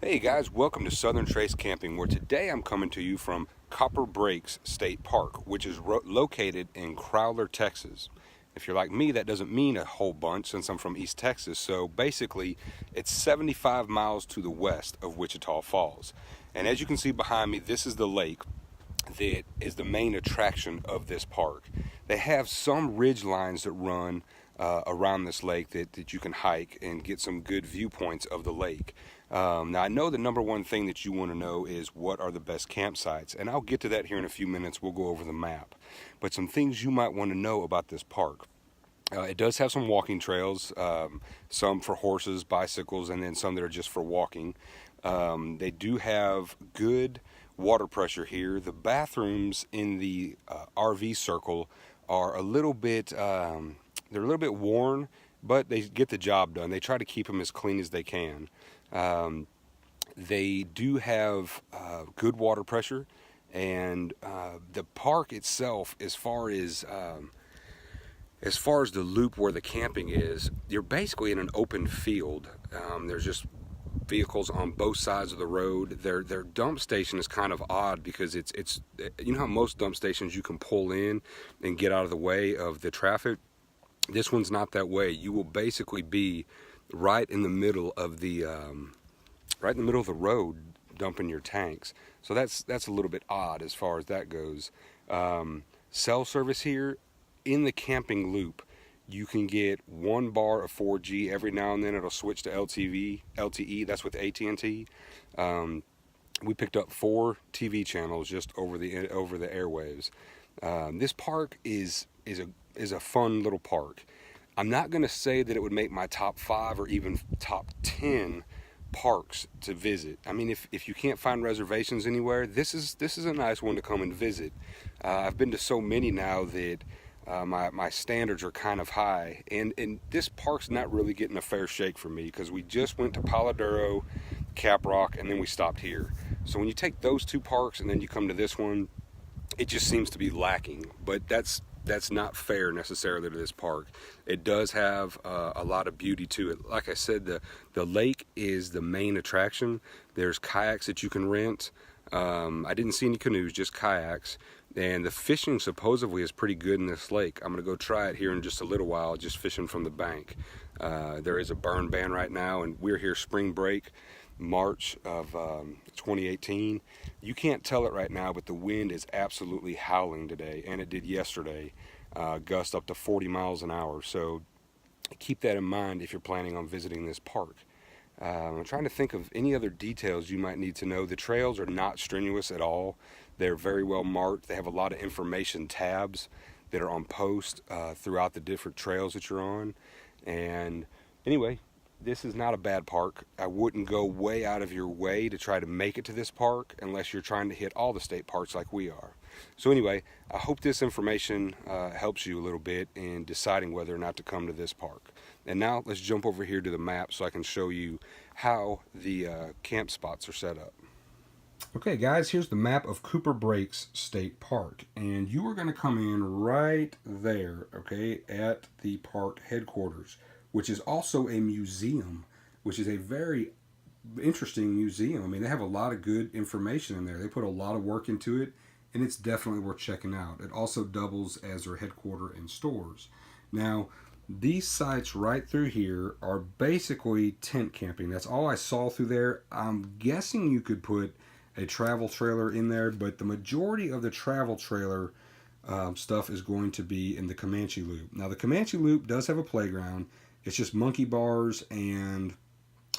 Hey guys, welcome to Southern Trace Camping, where today I'm coming to you from Copper Breaks State Park, which is located in Crowler, Texas. If you're like me, that doesn't mean a whole bunch since I'm from East Texas, so basically it's 75 miles to the west of Wichita Falls. And as you can see behind me, this is the lake that is the main attraction of this park. They have some ridge lines that run around this lake that you can hike and get some good viewpoints of the lake. Now I know the number one thing that you want to know is what are the best campsites, and I'll get to that here in a few minutes. We'll go over the map. But some things you might want to know about this park. It does have some walking trails, some for horses, bicycles, and then some that are just for walking. They do have good water pressure here. The bathrooms in the RV circle are a little bit, they're a little bit worn, but they get the job done. They try to keep them as clean as they can. They do have good water pressure, and the park itself, as far as the loop where the camping is, you're basically in an open field. There's just vehicles on both sides of the road. Their dump station is kind of odd because it's you know how most dump stations you can pull in and get out of the way of the traffic. This one's not that way. You will basically be right in the middle of the road dumping your tanks. So that's a little bit odd as far as that goes. Cell service here in the camping loop, you can get 1 bar of 4G. Every now and then it'll switch to LTE. That's with AT&T. We picked up 4 TV channels just over the airwaves. This park is a fun little park. I'm not going to say that it would make my top 5 or even top 10 parks to visit. I mean, if you can't find reservations anywhere, this is a nice one to come and visit. I've been to so many now that my standards are kind of high, and this park's not really getting a fair shake for me because we just went to Palo Duro, Caprock, and then we stopped here. So when you take those 2 parks and then you come to this one, it just seems to be lacking. But that's not fair necessarily to this park. It does have a lot of beauty to it. Like I said, the lake is the main attraction. There's kayaks that you can rent. I didn't see any canoes, just kayaks. And the fishing supposedly is pretty good in this lake. I'm going to go try it here in just a little while, just fishing from the bank. There is a burn ban right now, and we're here spring break, March of 2018. You can't tell it right now, but the wind is absolutely howling today, and it did yesterday. Gust up to 40 miles an hour. So keep that in mind if you're planning on visiting this park. I'm trying to think of any other details you might need to know. The trails are not strenuous at all. They're very well marked. They have a lot of information tabs that are on post throughout the different trails that you're on. And anyway, this is not a bad park. I wouldn't go way out of your way to try to make it to this park unless you're trying to hit all the state parks like we are. So anyway, I hope this information helps you a little bit in deciding whether or not to come to this park. And now let's jump over here to the map so I can show you how the camp spots are set up. Okay guys, here's the map of Copper Breaks State Park, and you are going to come in right there, okay, at the park headquarters, which is also a museum, which is a very interesting museum. I mean, they have a lot of good information in there. They put a lot of work into it, and it's definitely worth checking out. It also doubles as their headquarters and stores. Now, these sites right through here are basically tent camping. That's all I saw through there. I'm guessing you could put a travel trailer in there, but the majority of the travel trailer stuff is going to be in the Comanche Loop. Now, the Comanche Loop does have a playground. It's just monkey bars and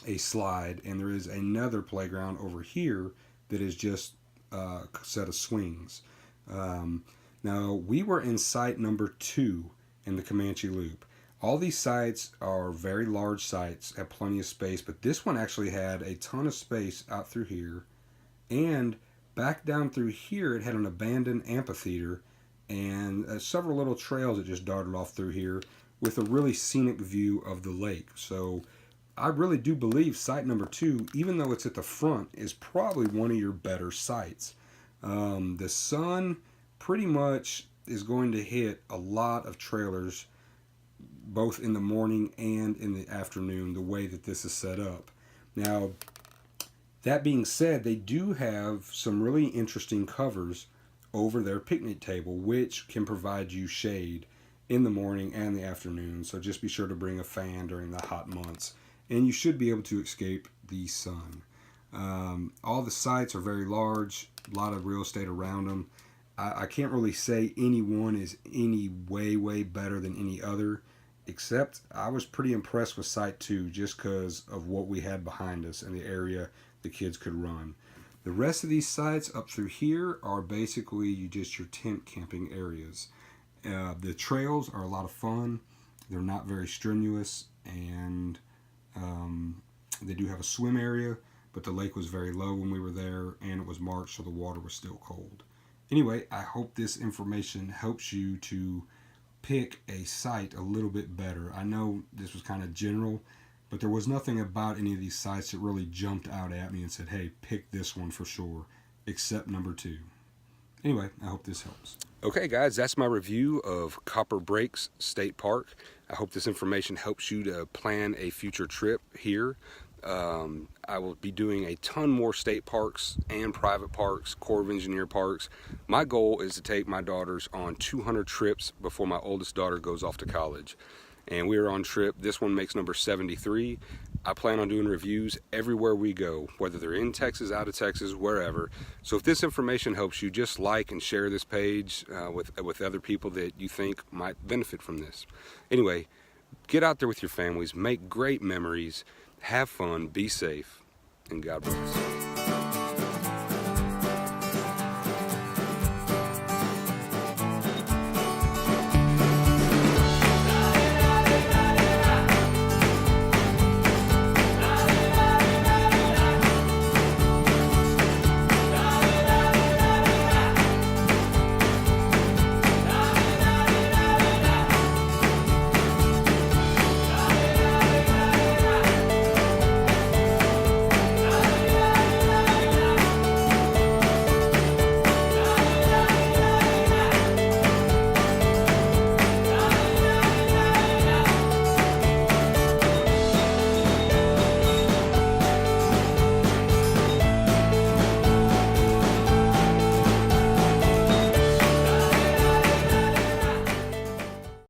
a slide, and there is another playground over here that is just a set of swings. Now, we were in site number 2 in the Comanche Loop. All these sites are very large sites, have plenty of space, but this one actually had a ton of space out through here. And back down through here, it had an abandoned amphitheater and several little trails that just darted off through here with a really scenic view of the lake. So I really do believe site number 2, even though it's at the front, is probably one of your better sites. The sun pretty much is going to hit a lot of trailers both in the morning and in the afternoon, the way that this is set up. Now, That being said, they do have some really interesting covers over their picnic table, which can provide you shade in the morning and the afternoon. So just be sure to bring a fan during the hot months, and you should be able to escape the sun. All the sites are very large, a lot of real estate around them. I can't really say any one is any way better than any other, except I was pretty impressed with Site 2 just because of what we had behind us and the area the kids could run. The rest of these sites up through here are basically just your tent camping areas. The trails are a lot of fun. They're not very strenuous, and they do have a swim area, but the lake was very low when we were there, and it was March, so the water was still cold. Anyway, I hope this information helps you to pick a site a little bit better. I know this was kind of general, but there was nothing about any of these sites that really jumped out at me and said, hey, pick this one for sure, except number 2. Anyway, I hope this helps. Okay, guys, that's my review of Copper Breaks State Park. I hope this information helps you to plan a future trip here. I will be doing a ton more state parks and private parks, Corps of Engineer parks. My goal is to take my daughters on 200 trips before my oldest daughter goes off to college. And we are on trip. This one makes number 73. I plan on doing reviews everywhere we go, whether they're in Texas, out of Texas, wherever. So if this information helps you, just like and share this page with other people that you think might benefit from this. Anyway, get out there with your families, make great memories, have fun, be safe, and God bless.